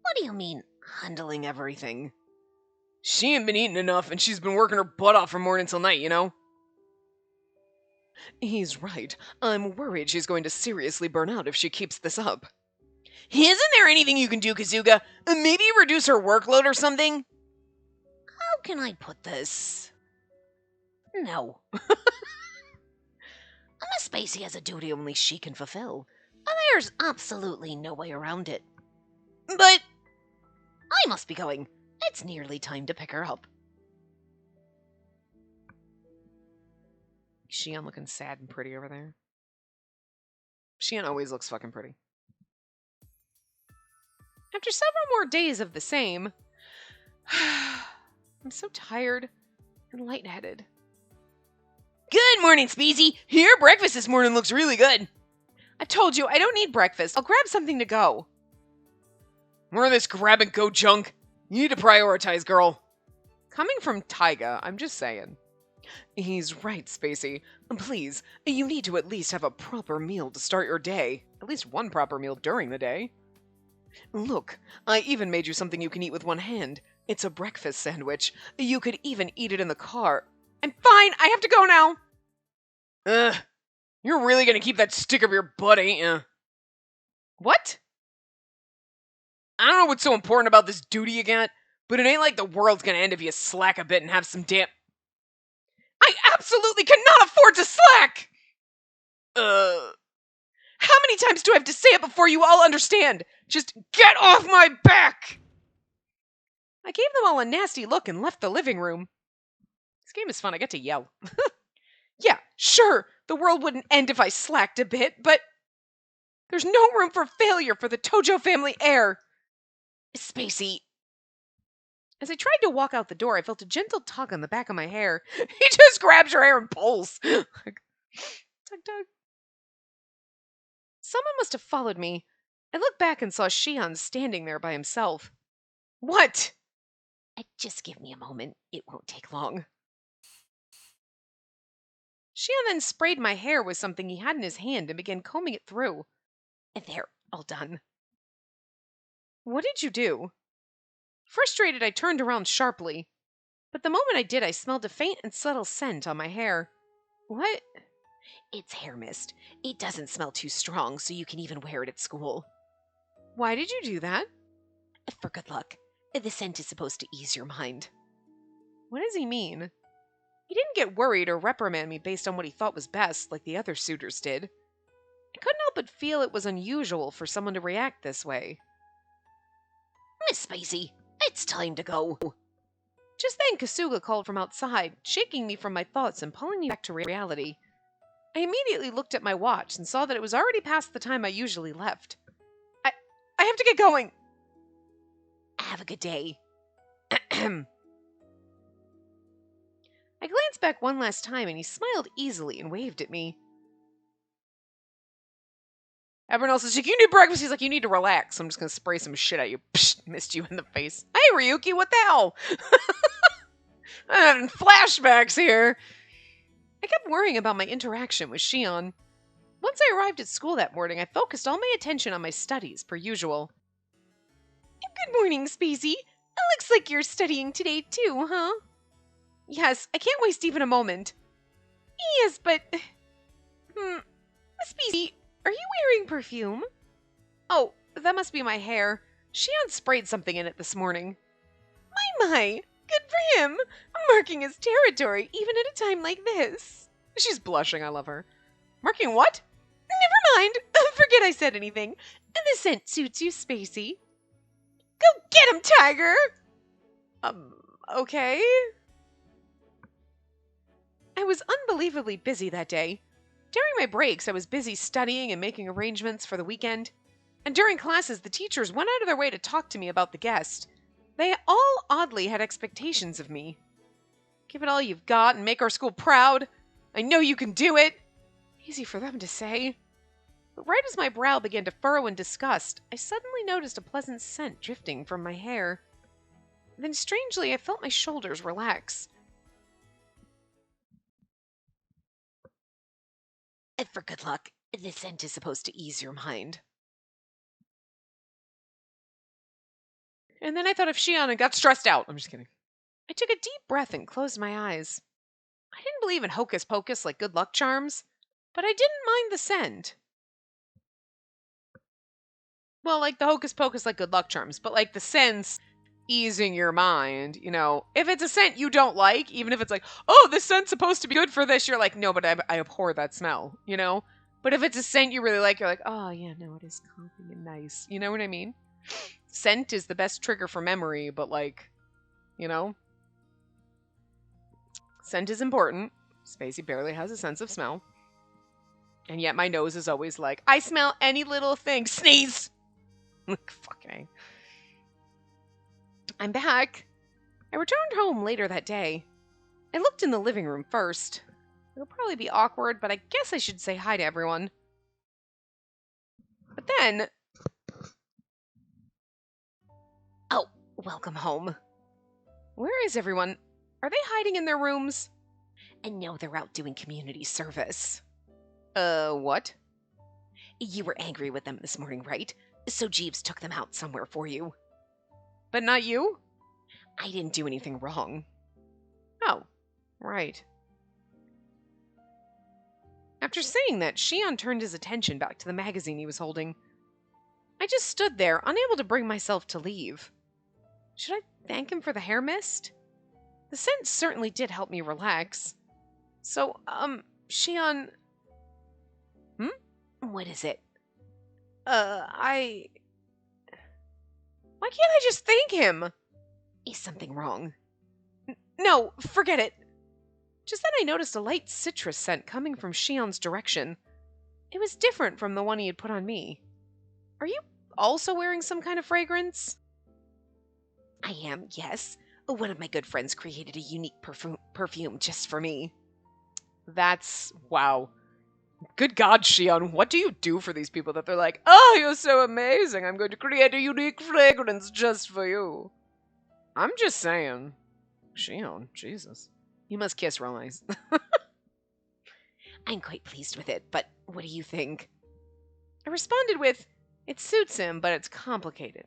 What do you mean, handling everything? She ain't been eating enough, and she's been working her butt off from morning till night, you know? He's right. I'm worried she's going to seriously burn out if she keeps this up. Isn't there anything you can do, Kasuga? Maybe reduce her workload or something? How can I put this? No. Miss Spacey has a duty only she can fulfill. And there's absolutely no way around it. But I must be going. It's nearly time to pick her up. Shion looking sad and pretty over there. Shion always looks fucking pretty. After several more days of the same, I'm so tired and lightheaded. Good morning, Spacey. Your breakfast this morning looks really good. I told you, I don't need breakfast. I'll grab something to go. More of this grab and go junk. You need to prioritize, girl. Coming from Taiga, I'm just saying. He's right, Spacey. Please, you need to at least have a proper meal to start your day. At least one proper meal during the day. Look, I even made you something you can eat with one hand. It's a breakfast sandwich. You could even eat it in the car. I'm fine, I have to go now. Ugh, you're really gonna keep that stick up your butt, ain't you? What? I don't know what's so important about this duty you got, but it ain't like the world's gonna end if you slack a bit and have some damn... I absolutely cannot afford to slack! How many times do I have to say it before you all understand? Just get off my back! I gave them all a nasty look and left the living room. This game is fun, I get to yell. Yeah, sure, the world wouldn't end if I slacked a bit, but there's no room for failure for the Tojo family heir. Spacey. As I tried to walk out the door, I felt a gentle tug on the back of my hair. He just grabs your hair and pulls. Tug, tug. Someone must have followed me. I looked back and saw Shion standing there by himself. What? Just give me a moment. It won't take long. Shion then sprayed my hair with something he had in his hand and began combing it through. There, all done. What did you do? Frustrated, I turned around sharply. But the moment I did, I smelled a faint and subtle scent on my hair. What? It's hair mist. It doesn't smell too strong, so you can even wear it at school. Why did you do that? For good luck. The scent is supposed to ease your mind. What does he mean? He didn't get worried or reprimand me based on what he thought was best, like the other suitors did. I couldn't help but feel it was unusual for someone to react this way. Miss Spacey, it's time to go. Just then, Kasuga called from outside, shaking me from my thoughts and pulling me back to reality. I immediately looked at my watch and saw that it was already past the time I usually left. I have to get going. Have a good day. I glanced back one last time and he smiled easily and waved at me. Everyone else is like, you need breakfast. He's like, you need to relax. I'm just going to spray some shit at you. Psh, missed you in the face. Hey, Ryuki, what the hell? I'm having flashbacks here. I kept worrying about my interaction with Shion. Once I arrived at school that morning, I focused all my attention on my studies, per usual. Good morning, Spacey. It looks like you're studying today too, huh? Yes, I can't waste even a moment. Yes, but... Spacey, are you wearing perfume? Oh, that must be my hair. Shion sprayed something in it this morning. My, good for him. Marking his territory, even at a time like this. She's blushing, I love her. Marking what? Never mind. Forget I said anything. The scent suits you, Spacey. Go get him, Tiger! Okay. I was unbelievably busy that day. During my breaks, I was busy studying and making arrangements for the weekend. And during classes, the teachers went out of their way to talk to me about the guest. They all oddly had expectations of me. Give it all you've got and make our school proud. I know you can do it. Easy for them to say. But right as my brow began to furrow in disgust, I suddenly noticed a pleasant scent drifting from my hair. Then strangely, I felt my shoulders relax. For good luck, this scent is supposed to ease your mind. And then I thought of Shion and got stressed out. I'm just kidding. I took a deep breath and closed my eyes. I didn't believe in hocus pocus like good luck charms, but I didn't mind the scent. Well, like the hocus pocus like good luck charms, but like the sense easing your mind, you know. If it's a scent you don't like, even if it's like, oh, this scent's supposed to be good for this, you're like, no, but I abhor that smell, you know? But if it's a scent you really like, you're like, oh, yeah, no, it is calming and nice. You know what I mean? Scent is the best trigger for memory, but like, you know? Scent is important. Spacey barely has a sense of smell. And yet my nose is always like, I smell any little thing. Sneeze! Like, fucking. I'm back. I returned home later that day. I looked in the living room first. It'll probably be awkward, but I guess I should say hi to everyone. But then... Oh, welcome home. Where is everyone? Are they hiding in their rooms? And no, they're out doing community service. What? You were angry with them this morning, right? So Jeeves took them out somewhere for you. But not you? I didn't do anything wrong. Oh, right. After saying that, Shion turned his attention back to the magazine he was holding. I just stood there, unable to bring myself to leave. Should I thank him for the hair mist? The scent certainly did help me relax. So, Shion... What is it? Why can't I just thank him? Is something wrong? No, forget it. Just then I noticed a light citrus scent coming from Shion's direction. It was different from the one he had put on me. Are you also wearing some kind of fragrance? I am, yes. One of my good friends created a unique perfume just for me. That's... wow. Good God, Shion, what do you do for these people that they're like, oh, you're so amazing, I'm going to create a unique fragrance just for you? I'm just saying. Shion, Jesus. You must kiss Romance. I'm quite pleased with it, but what do you think? I responded with, it suits him, but it's complicated.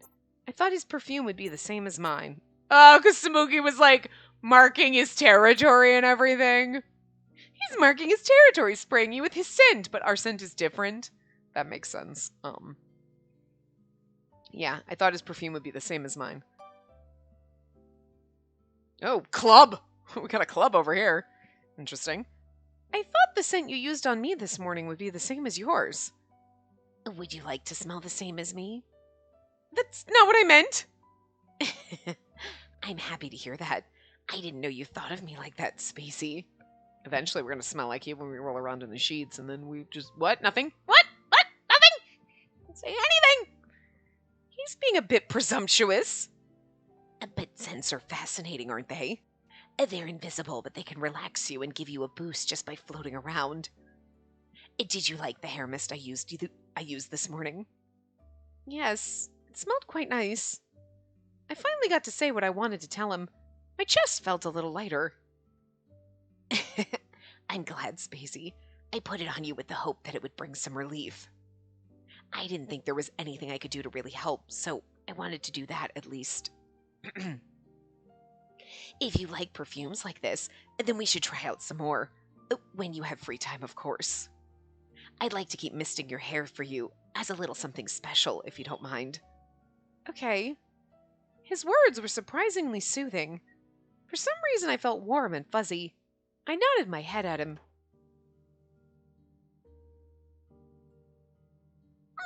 I thought his perfume would be the same as mine. Oh, because Samuki was like marking his territory and everything. He's marking his territory, spraying you with his scent, but our scent is different. That makes sense. Yeah, I thought his perfume would be the same as mine. Oh, club! We got a club over here. Interesting. I thought the scent you used on me this morning would be the same as yours. Would you like to smell the same as me? That's not what I meant! I'm happy to hear that. I didn't know you thought of me like that, Spacey. Eventually we're gonna smell like you when we roll around in the sheets, and then we just... What? Nothing? What? Nothing? Don't say anything! He's being a bit presumptuous. But scents are fascinating, aren't they? They're invisible, but they can relax you and give you a boost just by floating around. Did you like the hair mist I used this morning? Yes, it smelled quite nice. I finally got to say what I wanted to tell him. My chest felt a little lighter. I'm glad, Spacey. I put it on you with the hope that it would bring some relief. I didn't think there was anything I could do to really help, so I wanted to do that at least. If you like perfumes like this, then we should try out some more. When you have free time, of course. I'd like to keep misting your hair for you as a little something special, if you don't mind. Okay. His words were surprisingly soothing. For some reason, I felt warm and fuzzy. I nodded my head at him.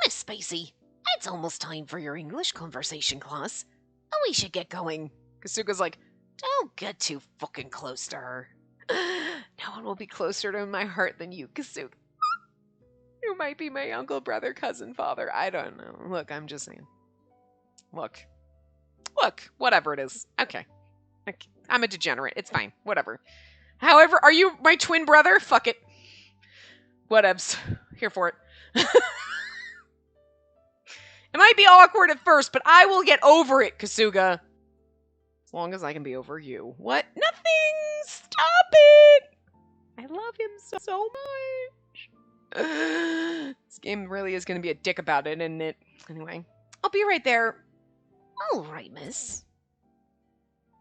Miss Spacey, it's almost time for your English conversation class. We should get going. Kasuga's like, don't get too fucking close to her. No one will be closer to my heart than you, Kasuga. You might be my uncle, brother, cousin, father. I don't know. Look, I'm just saying. Look. Look, whatever it is. Okay. I'm a degenerate. It's fine. Whatever. However, are you my twin brother? Fuck it. Whatevs. Here for it. It might be awkward at first, but I will get over it, Kasuga. As long as I can be over you. What? Nothing! Stop it! I love him so much. This game really is going to be a dick about it, isn't it? Anyway, I'll be right there. All right, miss.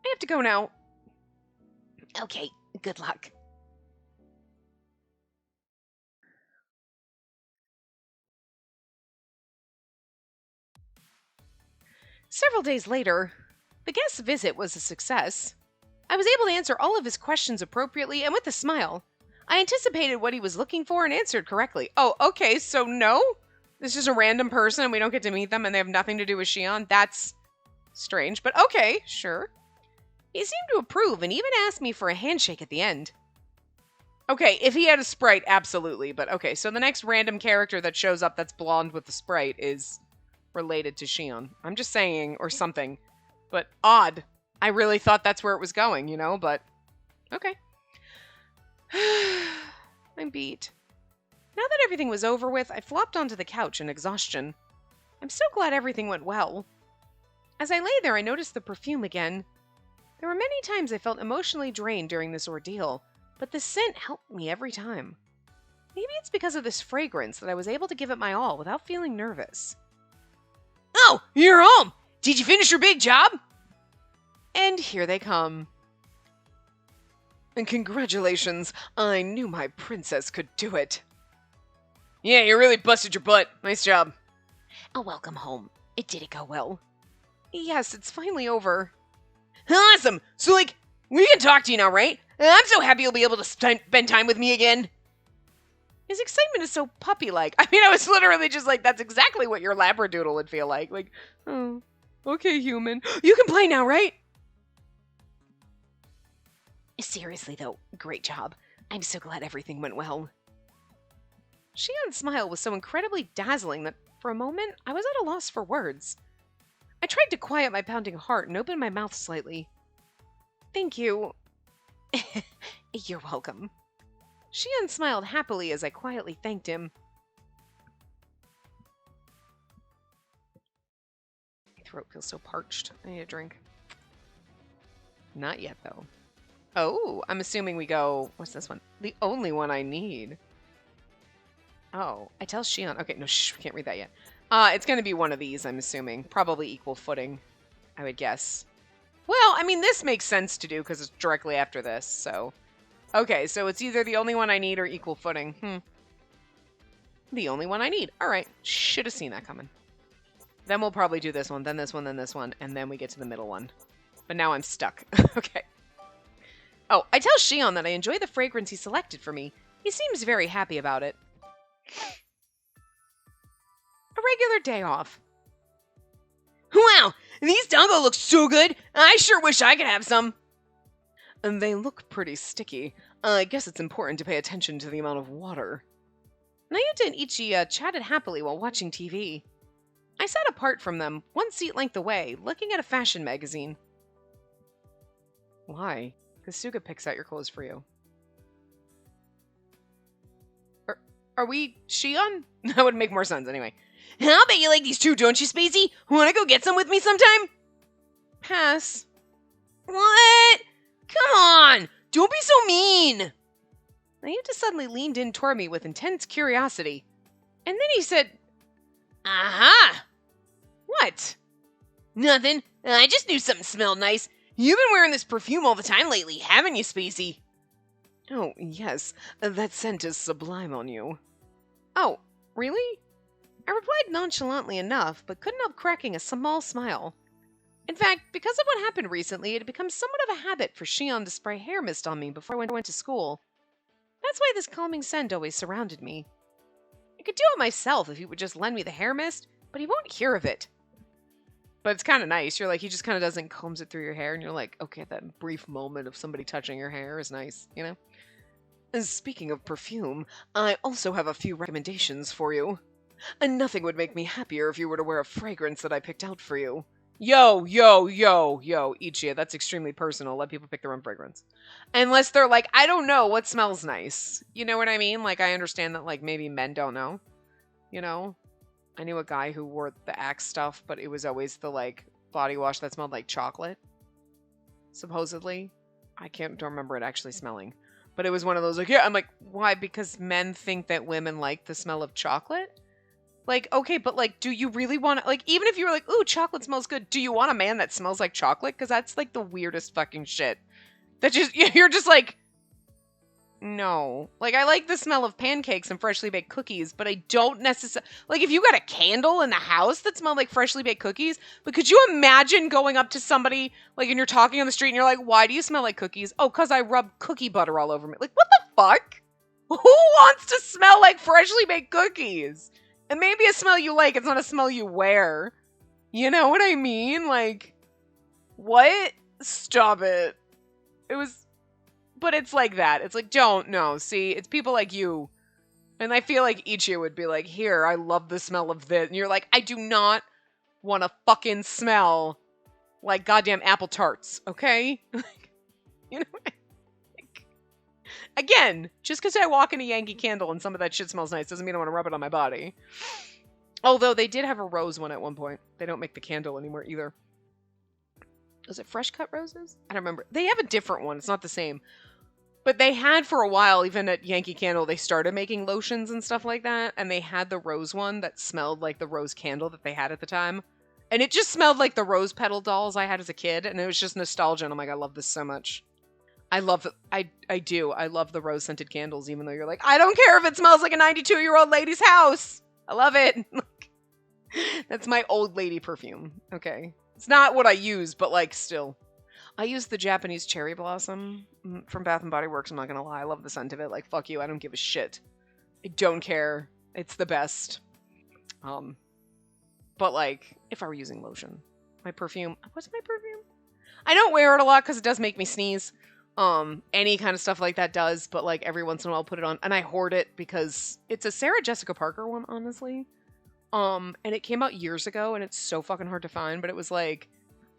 I have to go now. Okay, good luck. Several days later, the guest's visit was a success. I was able to answer all of his questions appropriately and with a smile. I anticipated what he was looking for and answered correctly. Oh, okay, so no? This is a random person and we don't get to meet them and they have nothing to do with Shion? That's strange, but okay, sure. He seemed to approve and even asked me for a handshake at the end. Okay, if he had a sprite, absolutely, but okay, so the next random character that shows up that's blonde with the sprite is related to Shion. I'm just saying, or something. But odd. I really thought that's where it was going, but okay. I'm beat. Now that everything was over with, I flopped onto the couch in exhaustion. I'm so glad everything went well. As I lay there, I noticed the perfume again. There were many times I felt emotionally drained during this ordeal, but the scent helped me every time. Maybe it's because of this fragrance that I was able to give it my all without feeling nervous. Oh, you're home! Did you finish your big job? And here they come. And congratulations, I knew my princess could do it. Yeah, you really busted your butt. Nice job. Oh, welcome home. Did it go well? Yes, it's finally over. Awesome! So, we can talk to you now, right? I'm so happy you'll be able to spend time with me again. His excitement is so puppy-like. I mean, I was literally just like, that's exactly what your Labradoodle would feel like. Like, oh, okay, human. You can play now, right? Seriously, though, great job. I'm so glad everything went well. Shion's smile was so incredibly dazzling that for a moment, I was at a loss for words. I tried to quiet my pounding heart and open my mouth slightly. Thank you. You're welcome. Shion smiled happily as I quietly thanked him. My throat feels so parched. I need a drink. Not yet, though. Oh, I'm assuming we go... What's this one? The only one I need. Oh, I tell Shion... Okay, no, shh, we can't read that yet. It's going to be one of these, I'm assuming. Probably equal footing, I would guess. Well, I mean, this makes sense to do because it's directly after this, so... Okay, so it's either the only one I need or equal footing. The only one I need. All right. Should have seen that coming. Then we'll probably do this one, then this one, then this one, and then we get to the middle one. But now I'm stuck. Okay. Oh, I tell Shion that I enjoy the fragrance he selected for me. He seems very happy about it. A regular day off. Wow, these dango look so good. I sure wish I could have some. And they look pretty sticky. I guess it's important to pay attention to the amount of water. Nayuta and Ichi chatted happily while watching TV. I sat apart from them, one seat length away, looking at a fashion magazine. Why? Kasuga picks out your clothes for you. Are we Shion? That would make more sense anyway. I'll bet you like these too, don't you, Spacey? Wanna go get some with me sometime? Pass. What? Come on! Don't be so mean! Nayuta suddenly leaned in toward me with intense curiosity. And then he said, Aha! What? Nothing. I just knew something smelled nice. You've been wearing this perfume all the time lately, haven't you, Spacey? Oh, yes. That scent is sublime on you. Oh, really? I replied nonchalantly enough, but couldn't help cracking a small smile. In fact, because of what happened recently, it had become somewhat of a habit for Shion to spray hair mist on me before I went to school. That's why this calming scent always surrounded me. I could do it myself if he would just lend me the hair mist, but he won't hear of it. But it's kind of nice. You're like, he just kind of doesn't combs it through your hair, and you're like, okay, that brief moment of somebody touching your hair is nice, you know? And speaking of perfume, I also have a few recommendations for you. And nothing would make me happier if you were to wear a fragrance that I picked out for you. Yo, Ichia, that's extremely personal. Let people pick their own fragrance. Unless they're like, I don't know what smells nice. You know what I mean? Like, I understand that, like, maybe men don't know. You know? I knew a guy who wore the Axe stuff, but it was always the, like, body wash that smelled like chocolate. Supposedly. Don't remember it actually smelling. But it was one of those, like, yeah, I'm like, why? Because men think that women like the smell of chocolate? Like, okay, but like, do you really want to, like, even if you were like, ooh, chocolate smells good, do you want a man that smells like chocolate? Because that's like the weirdest fucking shit. That just, you're just like, no. Like, I like the smell of pancakes and freshly baked cookies, but I don't necessarily, like, if you got a candle in the house that smelled like freshly baked cookies, but could you imagine going up to somebody, like, and you're talking on the street and you're like, why do you smell like cookies? Oh, because I rubbed cookie butter all over me. Like, what the fuck? Who wants to smell like freshly baked cookies? And maybe a smell you like, it's not a smell you wear. You know what I mean? Like, what? Stop it. It was, but it's like that. It's like, don't, no. See, it's people like you. And I feel like Ichia would be like, here, I love the smell of this. And you're like, I do not want to fucking smell like goddamn apple tarts, okay? You know, like, again, just because I walk in a Yankee Candle and some of that shit smells nice doesn't mean I want to rub it on my body. Although they did have a rose one at one point. They don't make the candle anymore either. Was it fresh cut roses? I don't remember. They have a different one. It's not the same. But they had for a while, even at Yankee Candle, they started making lotions and stuff like that. And they had the rose one that smelled like the rose candle that they had at the time. And it just smelled like the rose petal dolls I had as a kid. And it was just nostalgia. And I'm like, I love this so much. I love it. I do. I love the rose scented candles, even though you're like, I don't care if it smells like a 92-year-old lady's house. I love it. That's my old lady perfume. Okay. It's not what I use, but like still. I use the Japanese cherry blossom from Bath and Body Works. I'm not gonna lie. I love the scent of it. Like, fuck you. I don't give a shit. I don't care. It's the best. But like, if I were using lotion, my perfume. What's my perfume? I don't wear it a lot because it does make me sneeze. Any kind of stuff like that does, but like every once in a while I'll put it on, and I hoard it because it's a Sarah Jessica Parker one, honestly. And it came out years ago, and it's so fucking hard to find, but it was like,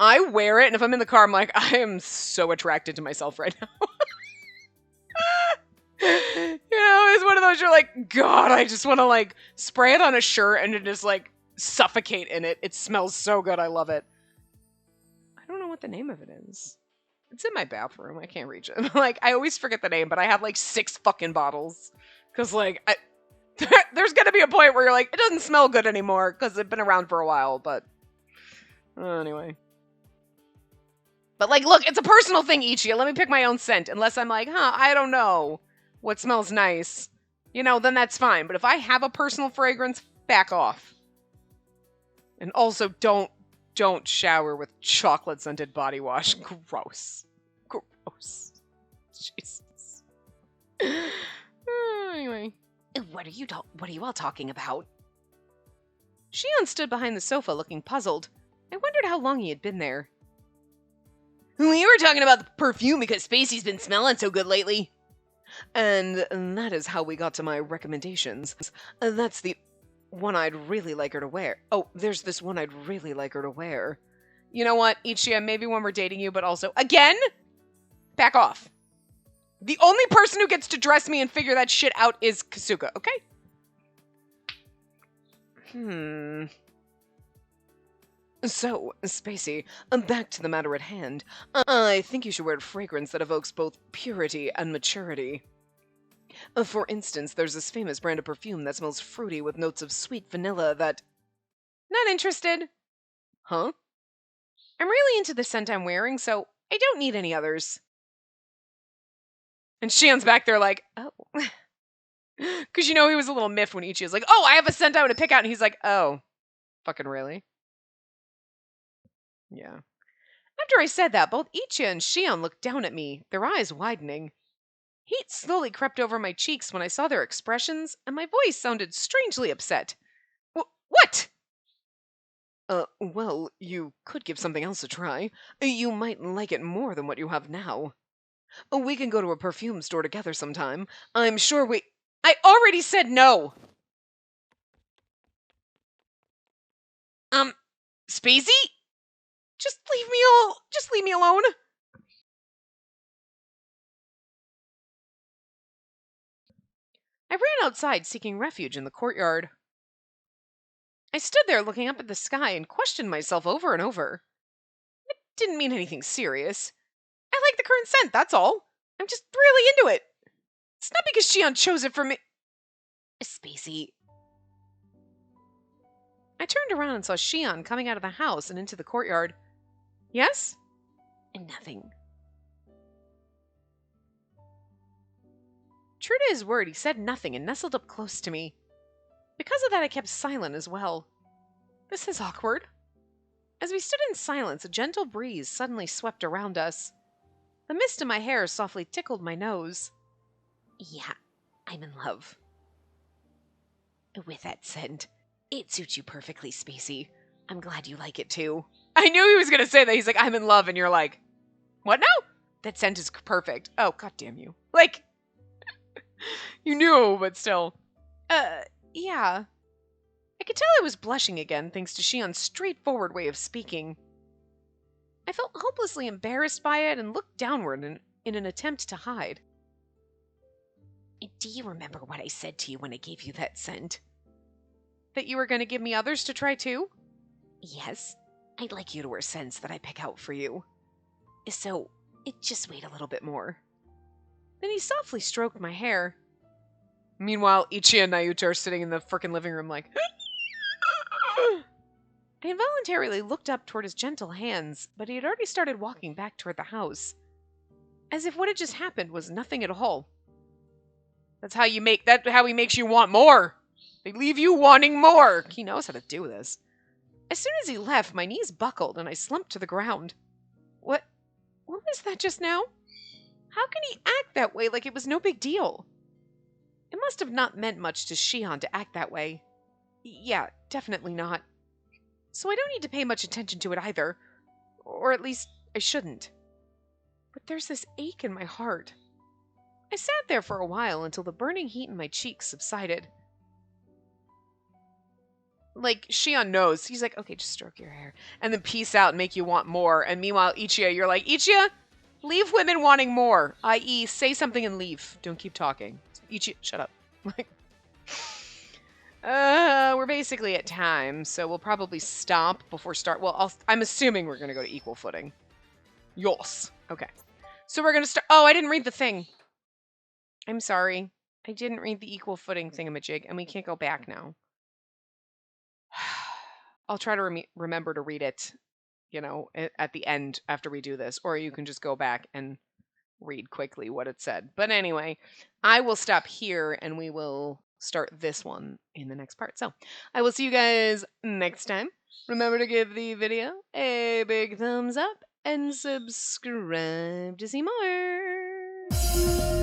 I wear it, and if I'm in the car, I'm like, I am so attracted to myself right now. You know, it's one of those, you're like, God, I just want to like spray it on a shirt and to just like suffocate in it. It smells so good. I love it. I don't know what the name of it is. It's in my bathroom. I can't reach it. Like, I always forget the name, but I have like 6 fucking bottles. Because, like, there's going to be a point where you're like, it doesn't smell good anymore because it's been around for a while, but anyway. But, like, look, it's a personal thing, Ichia. Let me pick my own scent. Unless I'm like, I don't know what smells nice. You know, then that's fine. But if I have a personal fragrance, back off. And also, don't shower with chocolate scented body wash. Gross. Gross. Jesus. Anyway. What are you all talking about? Shion stood behind the sofa looking puzzled. I wondered how long he had been there. We were talking about the perfume because Spacey's been smelling so good lately. And that is how we got to my recommendations. That's the one I'd really like her to wear. Oh, there's this one I'd really like her to wear. You know what, Ichia, maybe when we're dating you, but also, again, back off. The only person who gets to dress me and figure that shit out is Kasuga, okay? So, Spacey, back to the matter at hand. I think you should wear a fragrance that evokes both purity and maturity. For instance, there's this famous brand of perfume that smells fruity with notes of sweet vanilla that... Not interested. Huh? I'm really into the scent I'm wearing, so I don't need any others. And Shion's back there like, oh. Because you know he was a little miffed when Ichi's like, oh, I have a scent I want to pick out. And he's like, oh, fucking really? Yeah. After I said that, both Ichia and Shion looked down at me, their eyes widening. Heat slowly crept over my cheeks when I saw their expressions, and my voice sounded strangely upset. What? Well, you could give something else a try. You might like it more than what you have now. We can go to a perfume store together sometime. I'm sure we... I already said no! Spacey? Just leave me alone. I ran outside seeking refuge in the courtyard. I stood there looking up at the sky and questioned myself over and over. It didn't mean anything serious. I like the current scent, that's all. I'm just really into it. It's not because Shion chose it for me. Spacey. I turned around and saw Shion coming out of the house and into the courtyard. Yes? Nothing. True to his word, he said nothing and nestled up close to me. Because of that, I kept silent as well. This is awkward. As we stood in silence, a gentle breeze suddenly swept around us. The mist in my hair softly tickled my nose. Yeah, I'm in love. With that scent, it suits you perfectly, Spacey. I'm glad you like it too. I knew he was going to say that. He's like, I'm in love. And you're like, what now? That scent is perfect. Oh, god damn you. Like, you knew, but still. Yeah. I could tell I was blushing again, thanks to Shion's straightforward way of speaking. I felt hopelessly embarrassed by it and looked downward in an attempt to hide. Do you remember what I said to you when I gave you that scent? That you were going to give me others to try too? Yes. I'd like you to wear scents that I pick out for you. So, just wait a little bit more. Then he softly stroked my hair. Meanwhile, Ichi and Nayuta are sitting in the frickin' living room like... I involuntarily looked up toward his gentle hands, but he had already started walking back toward the house. As if what had just happened was nothing at all. That's how he makes you want more. They leave you wanting more. He knows how to do this. As soon as he left, my knees buckled and I slumped to the ground. What was that just now? How can he act that way like it was no big deal? It must have not meant much to Shion to act that way. Yeah, definitely not. So I don't need to pay much attention to it either. Or at least, I shouldn't. But there's this ache in my heart. I sat there for a while until the burning heat in my cheeks subsided. Like, Shion knows. He's like, okay, just stroke your hair. And then peace out and make you want more. And meanwhile, Ichiya, you're like, Ichiya, leave women wanting more. I.e., say something and leave. Don't keep talking. Ichiya, shut up. Like, we're basically at time, so we'll probably stop before start. Well, I'm assuming we're going to go to equal footing. Yos. Okay. So we're going to start. Oh, I didn't read the thing. I'm sorry. I didn't read the equal footing thingamajig, and we can't go back now. I'll try to remember to read it, at the end after we do this. Or you can just go back and read quickly what it said. But anyway, I will stop here and we will start this one in the next part. So I will see you guys next time. Remember to give the video a big thumbs up and subscribe to see more.